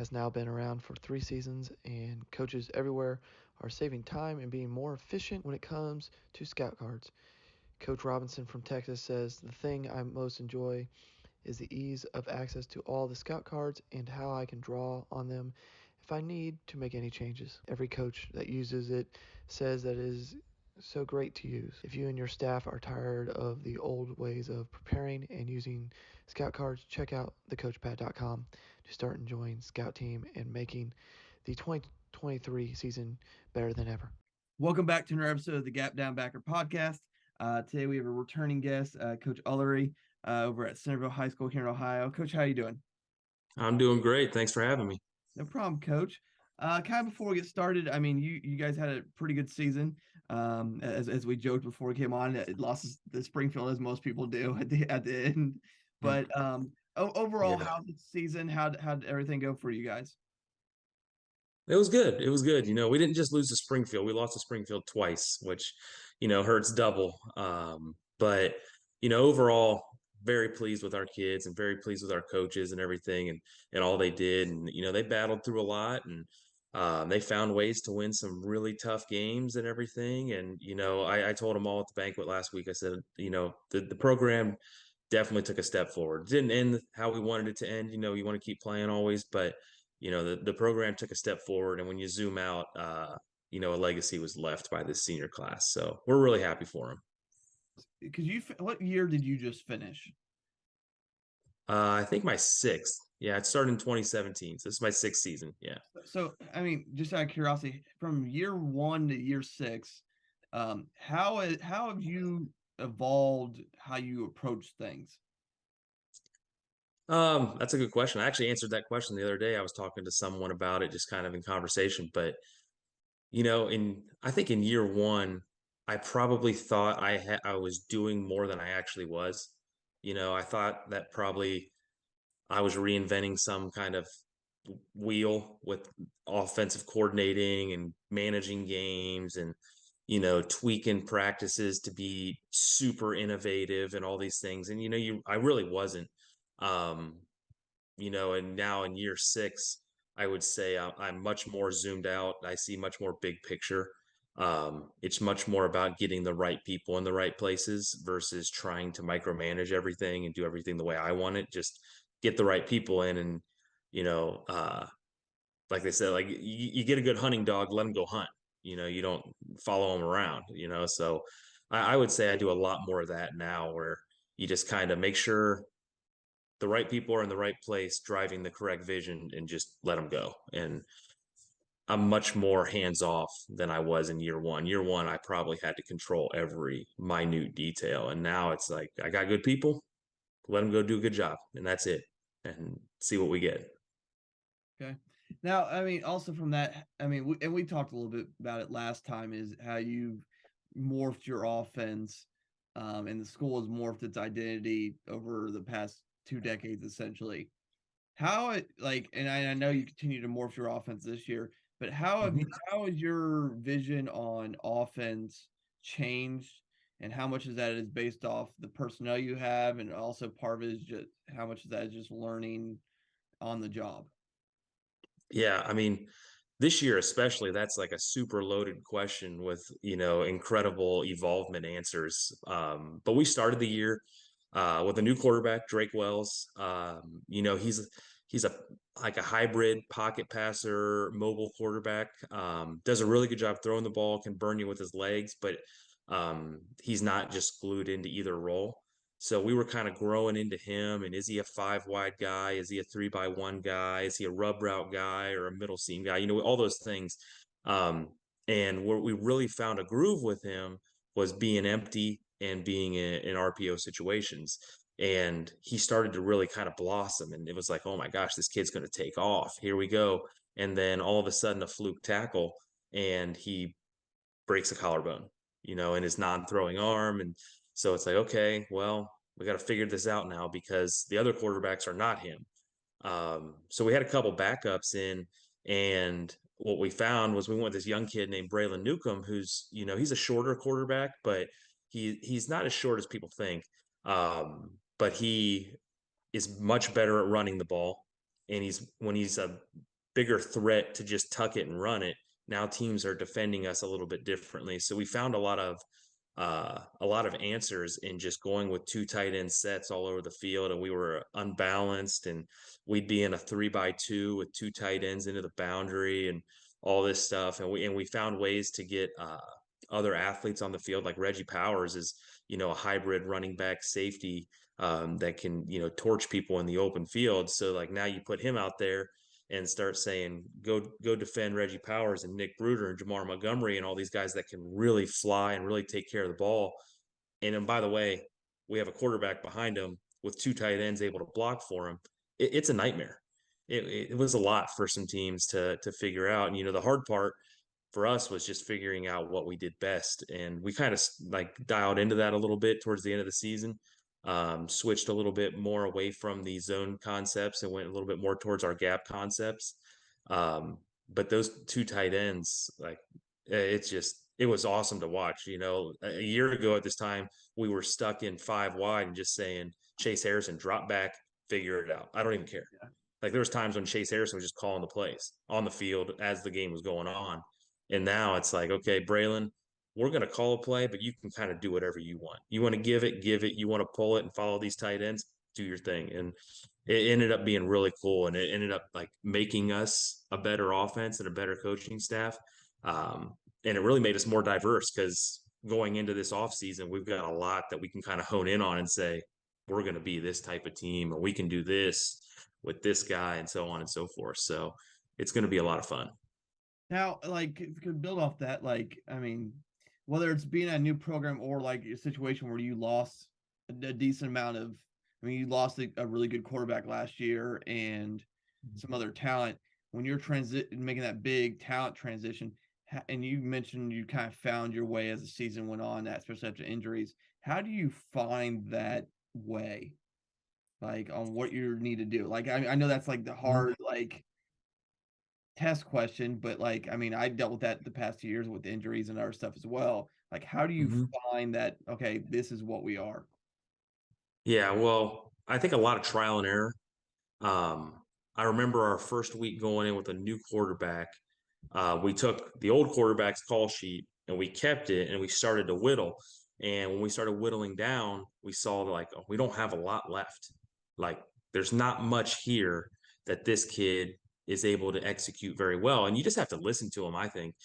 has now been around for 3 seasons, and coaches everywhere are saving time and being more efficient when it comes to scout cards. Coach Robinson from Texas says, "The thing I most enjoy is the ease of access to all the scout cards and how I can draw on them if I need to make any changes. Every coach that uses it says that it is so great to use. If you and your staff are tired of the old ways of preparing and using scout cards, check out thecoachpad.com to start enjoying Scout Team and making the 2023 season better than ever." Welcome back to another episode of the Gap Down Backer podcast. Today we have a returning guest, Coach Ullery, over at Centerville High School here in Ohio. Coach, how are you doing? I'm doing great. Thanks for having me. No problem, Coach. Kind of before we get started, I mean, you guys had a pretty good season. As we joked before we came on, it lost the Springfield as most people do at the end. But overall, Yeah. how's the season? How did everything go for you guys? It was good. It was good. We didn't just lose to Springfield. We lost to Springfield twice, which, hurts double. But overall, very pleased with our kids and very pleased with our coaches and everything and all they did. And, they battled through a lot and they found ways to win some really tough games and everything. And, I told them all at the banquet last week, I said, the program definitely took a step forward. Didn't end how we wanted it to end. You want to keep playing always, but the program took a step forward, and when you zoom out, a legacy was left by this senior class. So we're really happy for them. Because what year did you just finish? I think my sixth. Yeah, it started in 2017. So this is my sixth season. Yeah. So, I mean, just out of curiosity, from year 1 to year 6, how have you evolved how you approach things? That's a good question. I actually answered that question the other day. I was talking to someone about it, just kind of in conversation. But I think in year one, I probably thought I was doing more than I actually was. I thought that probably I was reinventing some kind of wheel with offensive coordinating and managing games and tweaking practices to be super innovative and all these things. And I really wasn't. Um, and now in year six, I would say I'm much more zoomed out. I see much more big picture. It's much more about getting the right people in the right places versus trying to micromanage everything and do everything the way I want it. Just get the right people in and, you know, uh, like they said, like you get a good hunting dog, let him go hunt. You don't follow him around, So I would say I do a lot more of that now where you just kind of make sure the right people are in the right place driving the correct vision and just let them go. And I'm much more hands off than I was in year one. Year one, I probably had to control every minute detail. And now it's like, I got good people, let them go do a good job. And that's it. And see what we get. Okay. Now, I mean, also from that, I mean, we talked a little bit about it last time, is how you've morphed your offense, and the school has morphed its identity over the past 2 decades, essentially. How it like, and I know you continue to morph your offense this year, but how has your vision on offense changed, and how much of that is based off the personnel you have, and also part of it is just how much of that is just learning on the job? Yeah. I mean, this year, especially, that's like a super loaded question with, incredible evolvement answers. But we started the year with a new quarterback, Drake Wells. He's a like a hybrid pocket passer, mobile quarterback. Does a really good job throwing the ball, can burn you with his legs, but he's not just glued into either role. So we were kind of growing into him. And is he a 5 wide guy? Is he a 3x1 guy? Is he a rub route guy or a middle seam guy? All those things. Um, and where we really found a groove with him was being empty and being in RPO situations. And he started to really kind of blossom. And it was like, oh my gosh, this kid's going to take off. Here we go. And then all of a sudden, a fluke tackle, and he breaks a collarbone, in his non-throwing arm. And so it's like, okay, well, we got to figure this out now because the other quarterbacks are not him. So we had a couple backups in, and what we found was we went with this young kid named Braylon Newcomb, who's, he's a shorter quarterback, but he's not as short as people think. But he is much better at running the ball. And when he's bigger threat to just tuck it and run it. Now teams are defending us a little bit differently. So we found a lot of answers in just going with 2 tight end sets all over the field, and we were unbalanced, and we'd be in a 3-by-2 with 2 tight ends into the boundary and all this stuff. And we found ways to get other athletes on the field. Like Reggie Powers is, a hybrid running back safety that can, torch people in the open field. So like now you put him out there and start saying, go defend Reggie Powers and Nick Bruder and Jamar Montgomery and all these guys that can really fly and really take care of the ball. And then, by the way, we have a quarterback behind him with 2 tight ends able to block for him. It's a nightmare. It was a lot for some teams to figure out. And, the hard part for us was just figuring out what we did best. And we kind of like dialed into that a little bit towards the end of the season. Switched a little bit more away from the zone concepts and went a little bit more towards our gap concepts. But those 2 tight ends, like it was awesome to watch. A year ago at this time, we were stuck in 5 wide and just saying, Chase Harrison, drop back, figure it out. I don't even care. Yeah. Like there was times when Chase Harrison was just calling the plays on the field as the game was going on. And now it's like, okay, Braylon, we're going to call a play, but you can kind of do whatever you want. You want to give it. You want to pull it and follow these tight ends, do your thing. And it ended up being really cool. And it ended up like making us a better offense and a better coaching staff. And it really made us more diverse because going into this offseason, we've got a lot that we can kind of hone in on and say, we're going to be this type of team, or we can do this with this guy, and so on and so forth. So it's going to be a lot of fun. Now, like, if you could build off that, like, I mean, whether it's being a new program or like a situation where you lost a decent amount of, I mean, you lost a really good quarterback last year and some other talent. When you're making that big talent transition, and you mentioned you kind of found your way as the season went on, especially after injuries. How do you find that way, like on what you need to do? Like, I know that's like the hard like test question, but like, I mean, I dealt with that the past 2 years with injuries and other stuff as well. Like, how do you find that, okay, this is what we are? Yeah, well, I think a lot of trial and error. I remember our first week going in with a new quarterback. We took the old quarterback's call sheet and we kept it and we started to whittle. And when we started whittling down, we saw like, oh, we don't have a lot left. Like, there's not much here that this kid is able to execute very well. And you just have to listen to him, I think.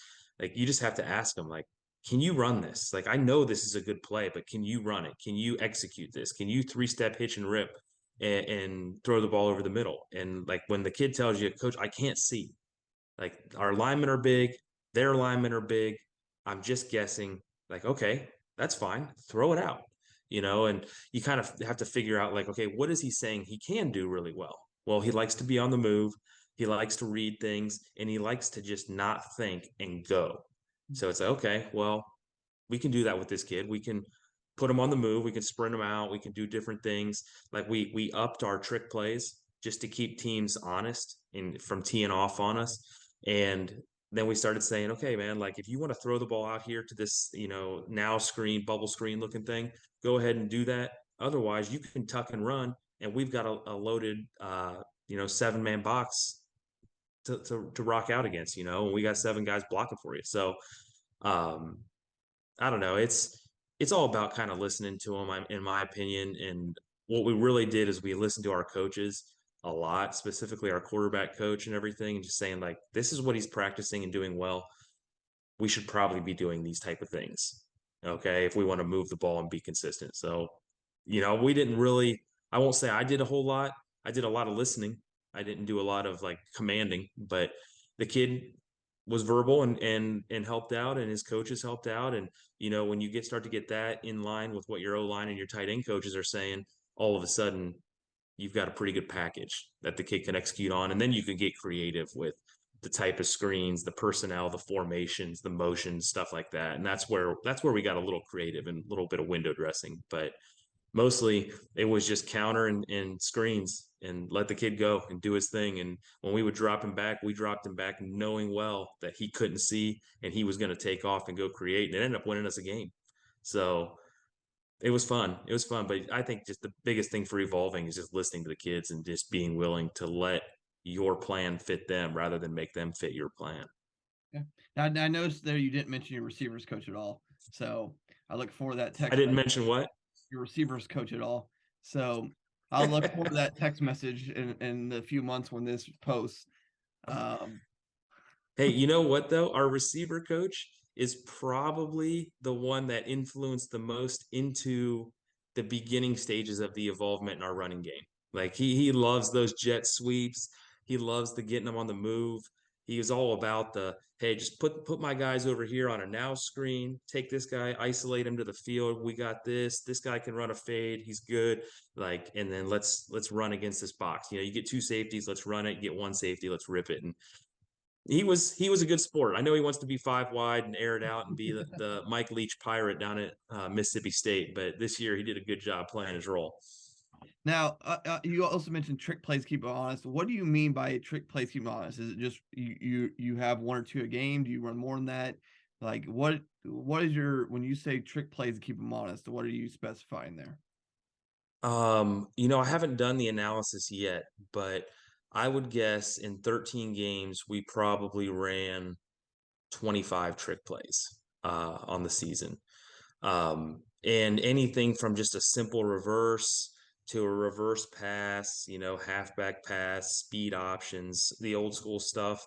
Like, you just have to ask him, like, can you run this? Like, I know this is a good play, but can you run it? Can you execute this? Can you 3-step hitch and rip and throw the ball over the middle? And like, when the kid tells you, Coach, I can't see. Like, our linemen are big, their linemen are big. I'm just guessing. Like, okay, that's fine. Throw it out, and you kind of have to figure out, like, okay, what is he saying he can do really well? Well, he likes to be on the move. He likes to read things, and he likes to just not think and go. So it's like, okay, well, we can do that with this kid. We can put him on the move. We can sprint him out. We can do different things. Like we upped our trick plays just to keep teams honest and from teeing off on us. And then we started saying, okay, man, like if you want to throw the ball out here to this, now screen, bubble screen looking thing, go ahead and do that. Otherwise, you can tuck and run. And we've got a loaded, 7-man box to rock out against, and we got 7 guys blocking for you. So, I don't know. It's all about kind of listening to them, in my opinion. And what we really did is we listened to our coaches a lot, specifically our quarterback coach and everything, and just saying, like, this is what he's practicing and doing well. We should probably be doing these type of things, okay, if we want to move the ball and be consistent. So, we didn't really, I won't say I did a whole lot. I did a lot of listening. I didn't do a lot of like commanding, but the kid was verbal and helped out, and his coaches helped out. And when you start to get that in line with what your O-line and your tight end coaches are saying, all of a sudden you've got a pretty good package that the kid can execute on. And then you can get creative with the type of screens, the personnel, the formations, the motions, stuff like that. And that's where we got a little creative and a little bit of window dressing. But mostly it was just counter and screens and let the kid go and do his thing. And when we would drop him back, we dropped him back knowing well that he couldn't see and he was going to take off and go create, and it ended up winning us a game. So it was fun. It was fun. But I think just the biggest thing for evolving is just listening to the kids and just being willing to let your plan fit them rather than make them fit your plan. Yeah. Now, I noticed there you didn't mention your receivers coach at all. So I look forward to that text. I didn't mention what? Your receivers coach at all. So I'll look forward to that text message in the few months when this posts. Hey, you know what though? Our receiver coach is probably the one that influenced the most into the beginning stages of the evolvement in our running game. Like he loves those jet sweeps. He loves the getting them on the move. He is all about the, hey, just put my guys over here on a now screen. Take this guy, isolate him to the field. We got this. This guy can run a fade. He's good. Like, and then let's run against this box. You know, you get two safeties, let's run it. Get one safety, let's rip it. And he was a good sport. I know he wants to be 5 wide and air it out and be the Mike Leach pirate down at Mississippi State, but this year he did a good job playing his role. Now, you also mentioned trick plays keep it honest. What do you mean by trick plays keep it honest? Is it just you have one or two a game? Do you run more than that? Like what is your, when you say trick plays keep them honest, what are you specifying there? You know, I haven't done the analysis yet, but I would guess in 13 games we probably ran 25 trick plays on the season. And anything from just a simple reverse to a reverse pass, you know, halfback pass, speed options, the old school stuff.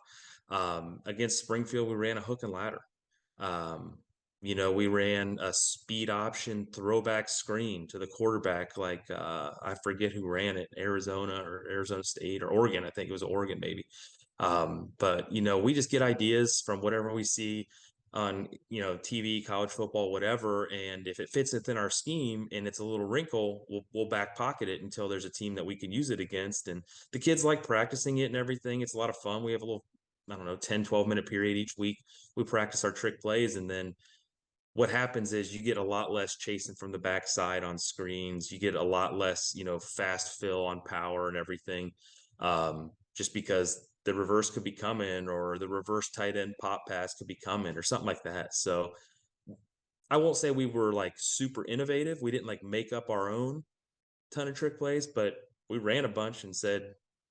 Against Springfield, we ran a hook and ladder. You know, we ran a speed option throwback screen to the quarterback. Like I forget who ran it, Arizona or Arizona State or Oregon. I think it was Oregon, maybe. But you know, we just get ideas from whatever we see on, you know, TV, college football, whatever. And if it fits within our scheme and it's a little wrinkle, we'll back pocket it until there's a team that we can use it against. And the kids like practicing it and everything. It's a lot of fun. We have a little, I don't know, 10, 12-minute period each week. We practice our trick plays, and then what happens is you get a lot less chasing from the backside on screens. You get a lot less, you know, fast fill on power and everything, just because the reverse could be coming or the reverse tight end pop pass could be coming or something like that. So I won't say we were like super innovative. We didn't like make up our own ton of trick plays, but we ran a bunch and said,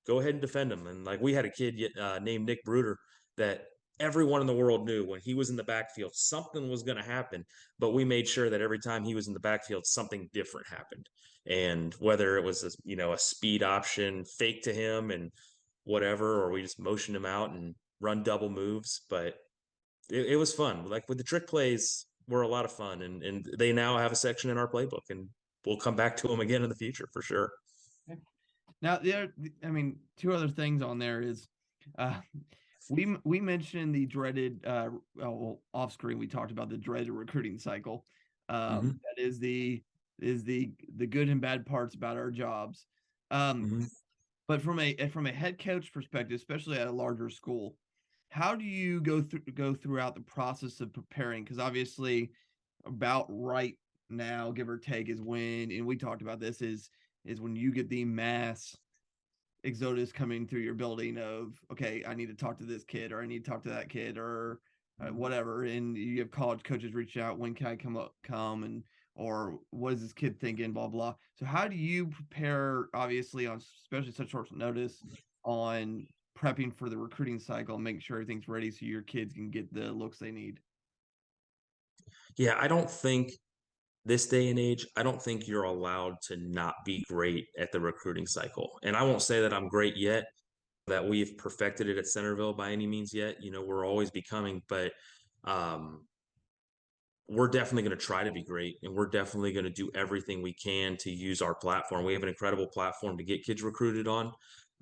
go ahead and defend them. And like we had a kid named Nick Bruder that everyone in the world knew when he was in the backfield, something was going to happen. But we made sure that every time he was in the backfield, something different happened. And whether it was, a speed option fake to him and whatever, or we just motioned him out and run double moves. But it was fun. Like with the trick plays were a lot of fun, and they now have a section in our playbook, and we'll come back to them again in the future for sure. Now, two other things on there is we mentioned the dreaded off screen. We talked about the dreaded recruiting cycle. That is the good and bad parts about our jobs. But from a head coach perspective, especially at a larger school, how do you go throughout the process of preparing? Because obviously, about right now, give or take, is when, and we talked about this, is when you get the mass exodus coming through your building of, okay, I need to talk to this kid, or I need to talk to that kid, or whatever. And you have college coaches reach out, when can I come, and or what is this kid thinking, blah blah. So how do you prepare, obviously on especially such short notice, on prepping for the recruiting cycle and making sure everything's ready so your kids can get the looks they need? Yeah, I don't think this day and age, I don't think you're allowed to not be great at the recruiting cycle. And I won't say that I'm great yet, that we've perfected it at Centerville by any means yet. You know, we're always becoming, but we're definitely going to try to be great, and we're definitely going to do everything we can to use our platform. We have an incredible platform to get kids recruited on,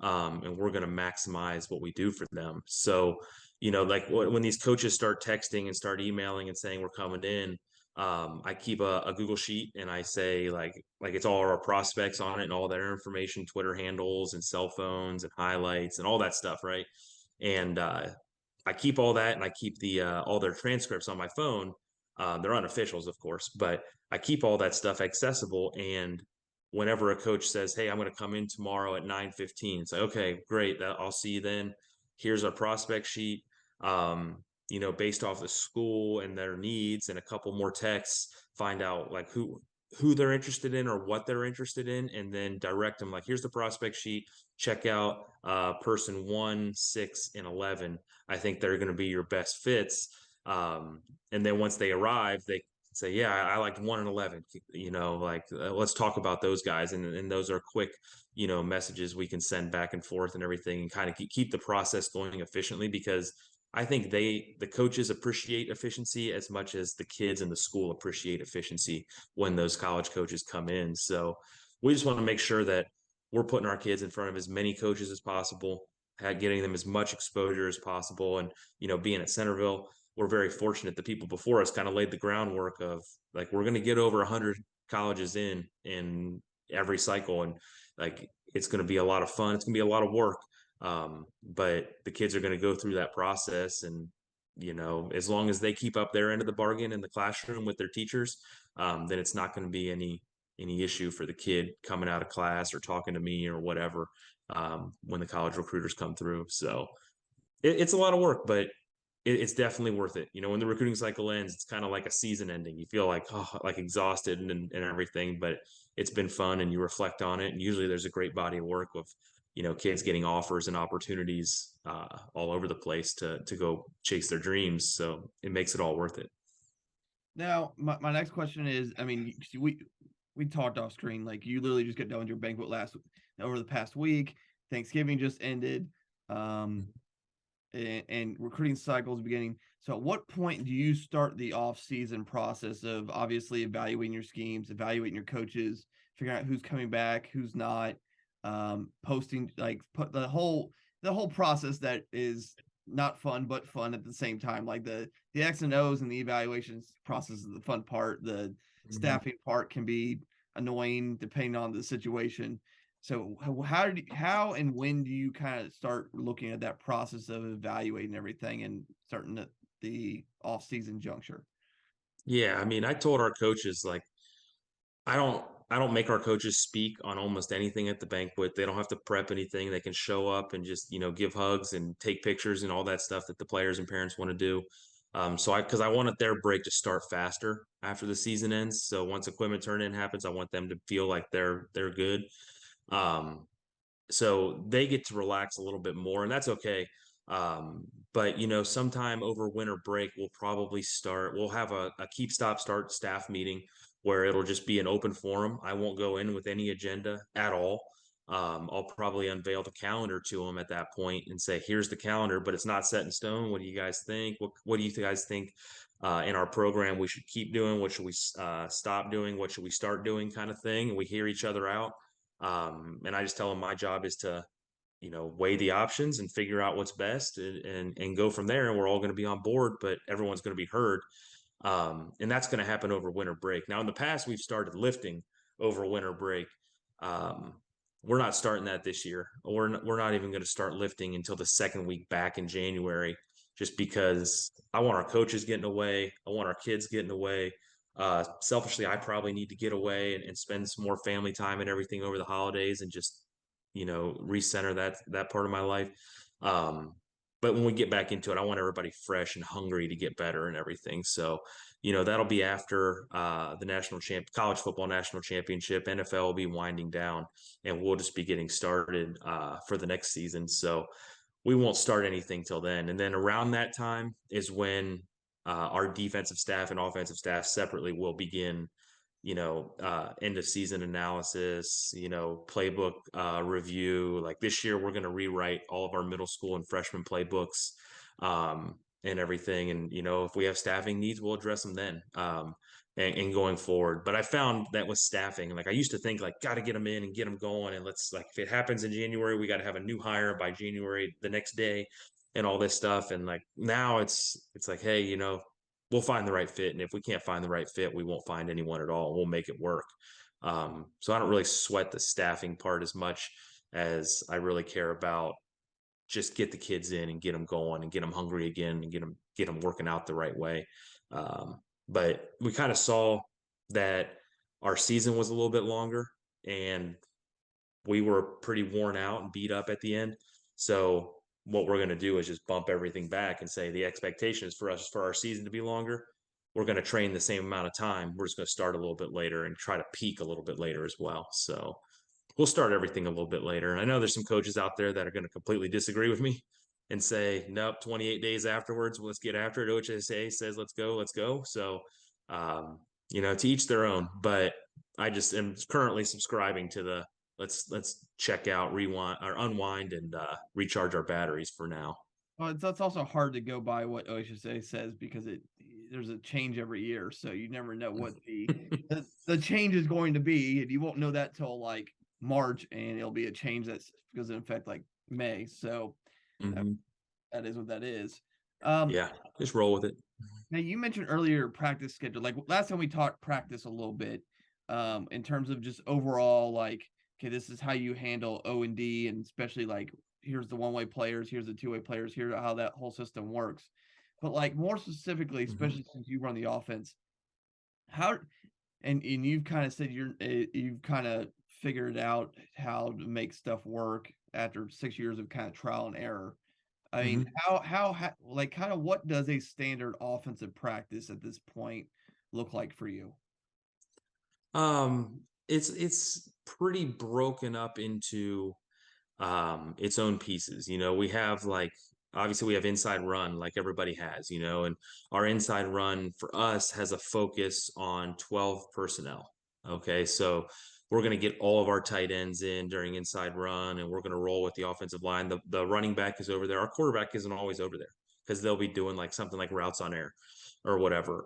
and we're going to maximize what we do for them. So, you know, like when these coaches start texting and start emailing and saying we're coming in, I keep a Google sheet, and I say like it's all our prospects on it and all their information, Twitter handles and cell phones and highlights and all that stuff, right? And I keep all that, and I keep the all their transcripts on my phone. They're unofficials, of course, but I keep all that stuff accessible. And whenever a coach says, hey, I'm going to come in tomorrow at 9:15, it's like, okay, great. I'll see you then. Here's our prospect sheet. You know, based off the school and their needs and a couple more texts, find out like who they're interested in or what they're interested in, and then direct them like, here's the prospect sheet, check out person 1, 6, and 11. I think they're going to be your best fits. And then once they arrive, they say, yeah, I liked 1 and 11, like let's talk about those guys. And those are quick, messages we can send back and forth and everything, and kind of keep the process going efficiently, because I think the coaches appreciate efficiency as much as the kids in the school appreciate efficiency when those college coaches come in. So we just want to make sure that we're putting our kids in front of as many coaches as possible, getting them as much exposure as possible. And, being at Centerville, we're very fortunate. The people before us kind of laid the groundwork of like, we're going to get over 100 colleges in every cycle. And like, it's going to be a lot of fun. It's going to be a lot of work. But the kids are going to go through that process, and as long as they keep up their end of the bargain in the classroom with their teachers, then it's not going to be any issue for the kid coming out of class or talking to me or whatever, when the college recruiters come through. So it's a lot of work, but it's definitely worth it. When the recruiting cycle ends, it's kind of like a season ending. You feel like, like exhausted and everything, but it's been fun, and you reflect on it. And usually there's a great body of work with, kids getting offers and opportunities all over the place to go chase their dreams. So it makes it all worth it. Now, my next question is, I mean, we talked off screen, like you literally just got done with your banquet over the past week. Thanksgiving just ended. And recruiting cycles beginning. So at what point do you start the off-season process of obviously evaluating your schemes, evaluating your coaches, figuring out who's coming back, who's not, posting, like put the whole process that is not fun but fun at the same time, like the X and O's and the evaluations process is the fun part. The staffing part can be annoying depending on the situation. So how and when do you kind of start looking at that process of evaluating everything and starting at the off-season juncture? Yeah, I mean, I told our coaches, like, I don't make our coaches speak on almost anything at the banquet. They don't have to prep anything. They can show up and just, give hugs and take pictures and all that stuff that the players and parents want to do. Because I wanted their break to start faster after the season ends. So once equipment turn-in happens, I want them to feel like they're good. So they get to relax a little bit more, and that's okay. But sometime over winter break, we'll have a keep stop start staff meeting where it'll just be an open forum. I won't go in with any agenda at all. I'll probably unveil the calendar to them at that point and say, here's the calendar, but it's not set in stone. What do you guys think? What do you guys think in our program we should keep doing? What should we stop doing? What should we start doing, kind of thing? And we hear each other out. And I just tell them my job is to, weigh the options and figure out what's best, and go from there. And we're all going to be on board, but everyone's going to be heard. And that's going to happen over winter break. Now, in the past, we've started lifting over winter break. We're not starting that this year. We're not even going to start lifting until the second week back in January, just because I want our coaches getting away. I want our kids getting away. Selfishly, I probably need to get away and spend some more family time and everything over the holidays, and just, recenter that part of my life. But when we get back into it, I want everybody fresh and hungry to get better and everything. So, that'll be after the college football national championship. NFL will be winding down, and we'll just be getting started for the next season. So we won't start anything till then. And then around that time is when our defensive staff and offensive staff separately will begin, end of season analysis, playbook review. Like this year, we're going to rewrite all of our middle school and freshman playbooks and everything. And, if we have staffing needs, we'll address them then. And going forward. But I found that with staffing, like I used to think like, got to get them in and get them going. And let's, like, if it happens in January, we got to have a new hire by January the next day and all this stuff. And like now it's like, hey, we'll find the right fit. And if we can't find the right fit, we won't find anyone at all. We'll make it work. So I don't really sweat the staffing part as much as I really care about just get the kids in and get them going and get them hungry again and get them working out the right way. But we kind of saw that our season was a little bit longer and we were pretty worn out and beat up at the end. So what we're going to do is just bump everything back and say the expectation is for our season to be longer. we're going to train the same amount of time. We're just going to start a little bit later and try to peak a little bit later as well. So we'll start everything a little bit later. And I know there's some coaches out there that are going to completely disagree with me and say, nope, 28 days afterwards, let's get after it. OHSA says, let's go. So, to each their own, but I just am currently subscribing to the, let's check out, rewind or unwind and recharge our batteries for now. Well, that's also hard to go by what OHSA says because there's a change every year, so you never know what the change is going to be, and you won't know that till like March, and it'll be a change that goes in effect like May. So that is what that is. Yeah, just roll with it. Now you mentioned earlier practice schedule. Like last time we talked practice a little bit, in terms of just overall, like, okay, this is how you handle O&D, and especially like here's the one-way players, here's the two-way players, here's how that whole system works. But like more specifically, especially since you run the offense, how and you've kind of said you've kind of figured out how to make stuff work after 6 years of kind of trial and error. I mean, how like kind of what does a standard offensive practice at this point look like for you? It's pretty broken up into its own pieces. We have obviously we have inside run like everybody has, and our inside run for us has a focus on 12 personnel. Okay, so we're going to get all of our tight ends in during inside run, and we're going to roll with the offensive line. The running back is over there. Our quarterback isn't always over there because they'll be doing like something like routes on air or whatever.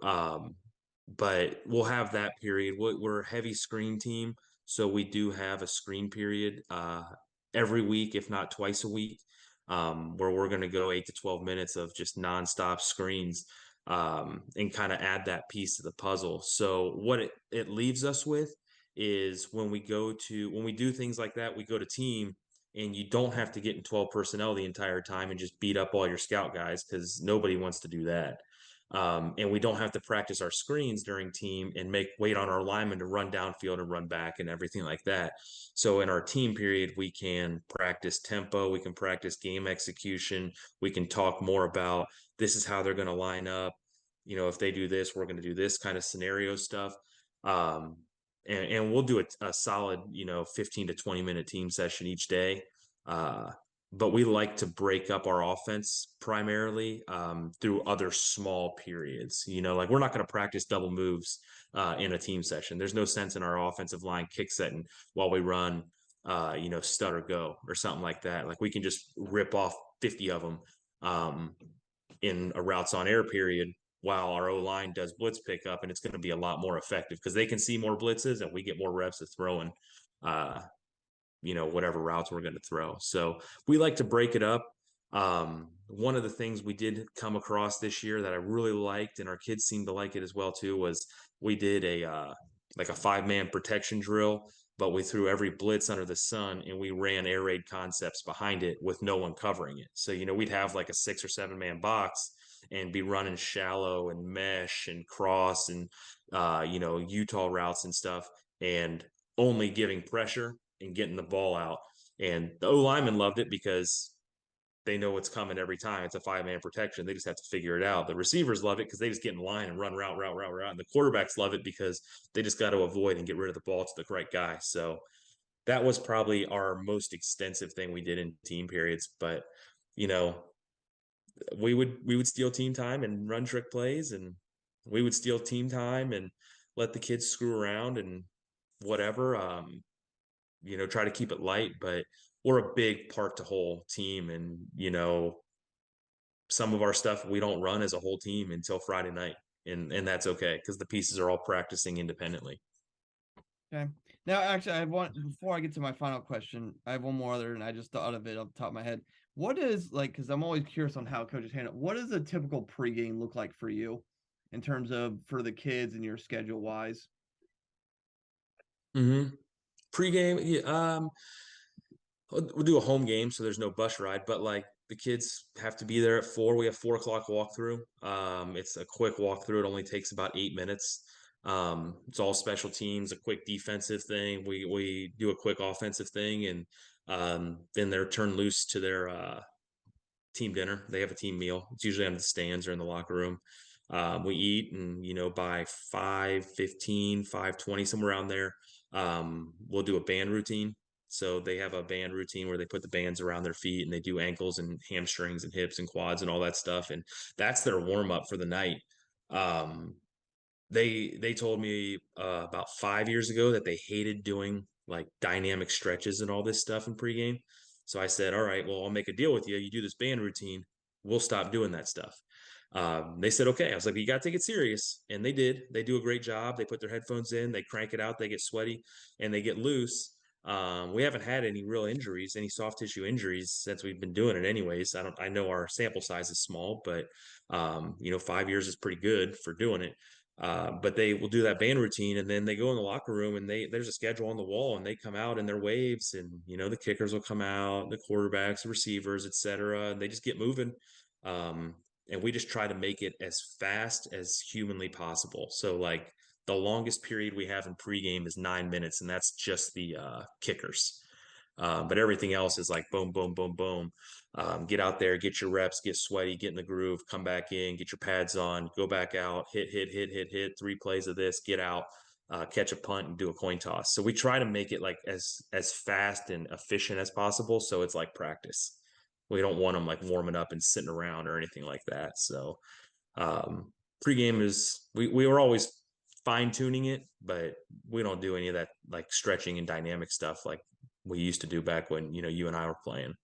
But we'll have that period. We're a heavy screen team, so we do have a screen period every week, if not twice a week, where we're going to go 8 to 12 minutes of just nonstop screens and kind of add that piece to the puzzle. So what it leaves us with is when we do things like that, we go to team, and you don't have to get in 12 personnel the entire time and just beat up all your scout guys because nobody wants to do that. And we don't have to practice our screens during team and wait on our linemen to run downfield and run back and everything like that. So in our team period, we can practice tempo, we can practice game execution, we can talk more about this is how they're going to line up. If they do this, we're going to do this kind of scenario stuff. And we'll do a solid, 15 to 20 minute team session each day. But we like to break up our offense primarily through other small periods. Like we're not going to practice double moves in a team session. There's no sense in our offensive line kick setting while we run, stud or go or something like that. Like we can just rip off 50 of them in a routes on air period while our O-line does blitz pickup, and it's going to be a lot more effective because they can see more blitzes and we get more reps of throwing whatever routes we're going to throw. So we like to break it up. One of the things we did come across this year that I really liked, and our kids seemed to like it as well too, was we did a 5-man protection drill, but we threw every blitz under the sun and we ran air raid concepts behind it with no one covering it. So, we'd have like a 6 or 7-man box and be running shallow and mesh and cross and, Utah routes and stuff, and only giving pressure and getting the ball out. And the O-linemen loved it because they know what's coming every time. It's a 5-man protection. They just have to figure it out. The receivers love it because they just get in line and run route. And the quarterbacks love it because they just got to avoid and get rid of the ball to the correct guy. So that was probably our most extensive thing we did in team periods. But, we would steal team time and run trick plays, and we would steal team time and let the kids screw around and whatever. Try to keep it light, but we're a big part to whole team. And, some of our stuff we don't run as a whole team until Friday night. And that's okay because the pieces are all practicing independently. Okay. Now, actually, I have one before I get to my final question. I have one more other, and I just thought of it off the top of my head. What is because I'm always curious on how coaches handle it. What does a typical pregame look like for you in terms of for the kids and your schedule wise? Pregame, yeah, we'll do a home game, so there's no bus ride, but like the kids have to be there at 4. We have 4 o'clock walkthrough. It's a quick walkthrough. It only takes about 8 minutes. It's all special teams, a quick defensive thing. We do a quick offensive thing, and then they're turned loose to their team dinner. They have a team meal. It's usually on the stands or in the locker room. We eat, and by 5:15, 5:20, somewhere around there, we'll do a band routine. So they have a band routine where they put the bands around their feet and they do ankles and hamstrings and hips and quads and all that stuff, and that's their warm up for the night. Um, they told me about 5 years ago that they hated doing like dynamic stretches and all this stuff in pregame. So I said, all right, well, I'll make a deal with you. You do this band routine, we'll stop doing that stuff. They said, okay. I was like, you got to take it serious. And they did. They do a great job. They put their headphones in, they crank it out, they get sweaty, and they get loose. We haven't had any real injuries, any soft tissue injuries since we've been doing it anyways. I know our sample size is small, but 5 years is pretty good for doing it. But they will do that band routine, and then they go in the locker room, and there's a schedule on the wall, and they come out in their waves, and the kickers will come out, the quarterbacks, the receivers, etc., and they just get moving. And we just try to make it as fast as humanly possible. So like the longest period we have in pregame is 9 minutes, and that's just the kickers. But everything else is like boom, boom, boom, boom. Get out there, get your reps, get sweaty, get in the groove, come back in, get your pads on, go back out, hit, hit, hit, hit, hit, 3 plays of this, get out, catch a punt, and do a coin toss. So we try to make it like as fast and efficient as possible. So it's like practice. We don't want them like warming up and sitting around or anything like that. So pregame is we were always fine tuning it, but we don't do any of that like stretching and dynamic stuff like we used to do back when you and I were playing.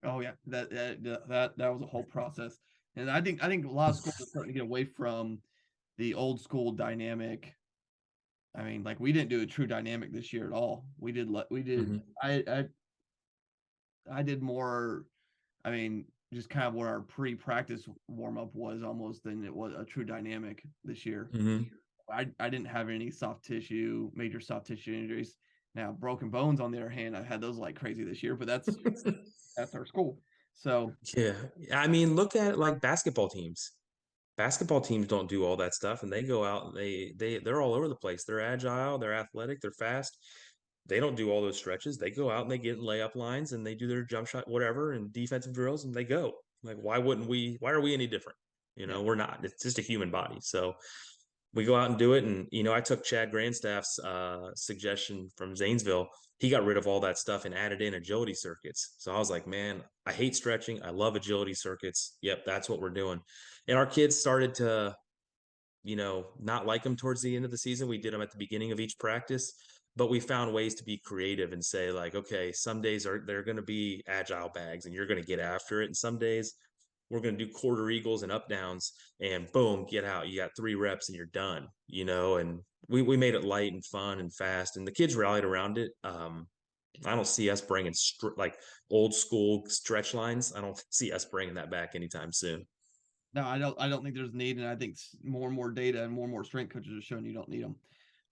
Oh yeah, that was a whole process, and I think a lot of schools are starting to get away from the old school dynamic. I mean, like we didn't do a true dynamic this year at all. We did. Mm-hmm. I did more. I mean, just kind of what our pre-practice warm up was almost than it was a true dynamic this year. Mm-hmm. I didn't have any major soft tissue injuries. Now, broken bones, on the other hand, I had those like crazy this year, but that's our school. So Yeah, I mean, look at like basketball teams. Basketball teams don't do all that stuff, and they go out and they're all over the place. They're agile, they're athletic, they're fast. They don't do all those stretches. They go out and they get in layup lines and they do their jump shot, whatever, and defensive drills, and they go. Like, why wouldn't we? Why are we any different? yeah, We're not. It's just a human body. So we go out and do it. And, I took Chad Grandstaff's suggestion from Zanesville. He got rid of all that stuff and added in agility circuits. So I was like, man, I hate stretching. I love agility circuits. Yep, that's what we're doing. And our kids started to, not like them towards the end of the season. We did them at the beginning of each practice, but we found ways to be creative and say like, okay, some days they're going to be agile bags and you're going to get after it. And some days we're going to do quarter eagles and up downs, and boom, get out. You got 3 reps and you're done, and we made it light and fun and fast, and the kids rallied around it. I don't see us bringing like old school stretch lines. I don't see us bringing that back anytime soon. no, I don't think there's need, and I think more and more data and more strength coaches are showing you don't need them.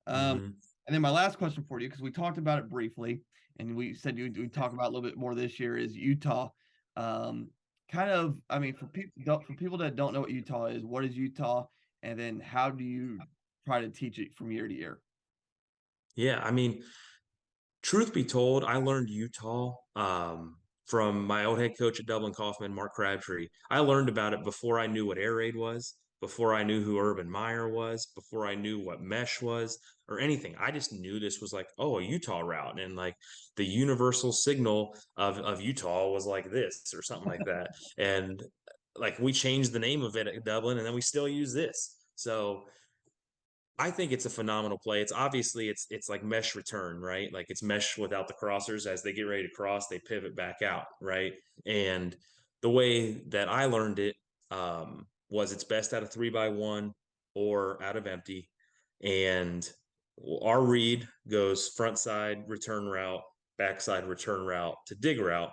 Mm-hmm. And then my last question for you, because we talked about it briefly, and we said we talk about a little bit more this year, is Utah. Kind of, I mean, for people that don't know what Utah is, what is Utah, and then how do you try to teach it from year to year? Yeah, I mean, truth be told, I learned Utah from my old head coach at Dublin Kaufman, Mark Crabtree. I learned about it before I knew what air raid was, before I knew who Urban Meyer was, before I knew what mesh was or anything. I just knew this was like, oh, a Utah route. And like the universal signal of Utah was like this or something like that. And like we changed the name of it at Dublin, and then we still use this. So I think it's a phenomenal play. It's obviously it's like mesh return, right? Like it's mesh without the crossers. As they get ready to cross, they pivot back out, right? And the way that I learned it was it's best out of 3x1 or out of empty. And our read goes front side return route, backside return route to dig route.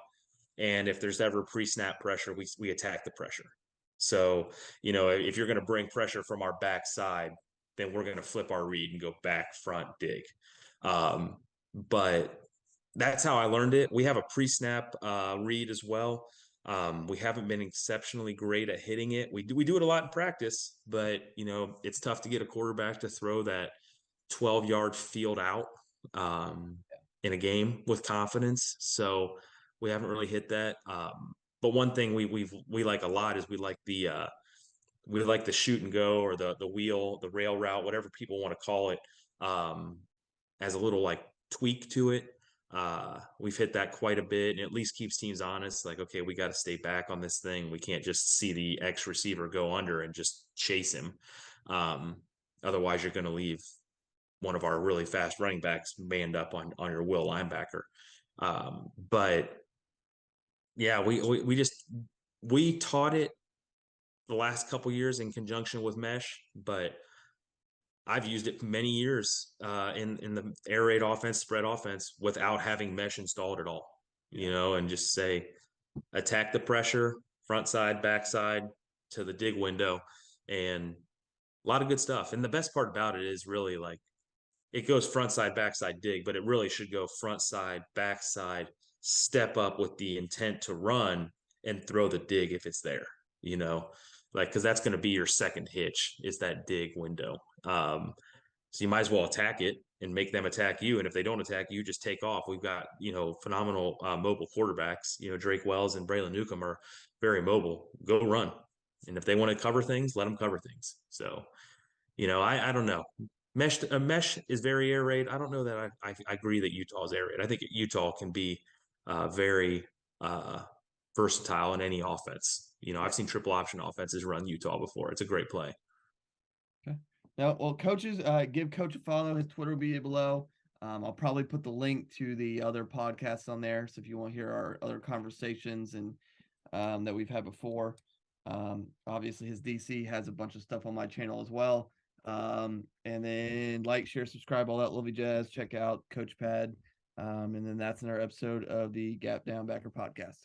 And if there's ever pre-snap pressure, we attack the pressure. So, if you're going to bring pressure from our backside, then we're going to flip our read and go back, front, dig. But that's how I learned it. We have a pre-snap read as well. We haven't been exceptionally great at hitting it. We do it a lot in practice, but it's tough to get a quarterback to throw that 12-yard field out in a game with confidence. So we haven't really hit that. But one thing we like a lot is we like the we like the shoot and go or the wheel, the rail route, whatever people want to call it, as a little like tweak to it. We've hit that quite a bit, and at least keeps teams honest. Like, okay, we got to stay back on this thing. We can't just see the X receiver go under and just chase him. Otherwise, you're going to leave one of our really fast running backs manned up on your will linebacker. But yeah, we taught it the last couple years in conjunction with mesh, but I've used it for many years in the air raid offense, spread offense, without having mesh installed at all. You know, and just say attack the pressure, front side, back side to the dig window, and a lot of good stuff. And the best part about it is really like it goes front side, back side, dig, but it really should go front side, back side, step up with the intent to run and throw the dig if it's there, you know, like, cause that's going to be your second hitch is that dig window. So you might as well attack it and make them attack you. And if they don't attack you, just take off. We've got, you know, phenomenal mobile quarterbacks. You know, Drake Wells and Braylon Newcomb are very mobile. Go run. And if they want to cover things, let them cover things. So, you know, I don't know. Mesh is very air raid. I don't know that I agree that Utah is air raid. I think Utah can be very versatile in any offense. You know, I've seen triple option offenses run Utah before. It's a great play. Okay. Now, well, coaches, give Coach a follow. His Twitter will be below. I'll probably put the link to the other podcasts on there. So if you want to hear our other conversations and that we've had before, obviously his DC has a bunch of stuff on my channel as well. And then like, share, subscribe, all that lovely jazz. Check out Coachpad. And then that's another episode of the Gap Down Backer podcast.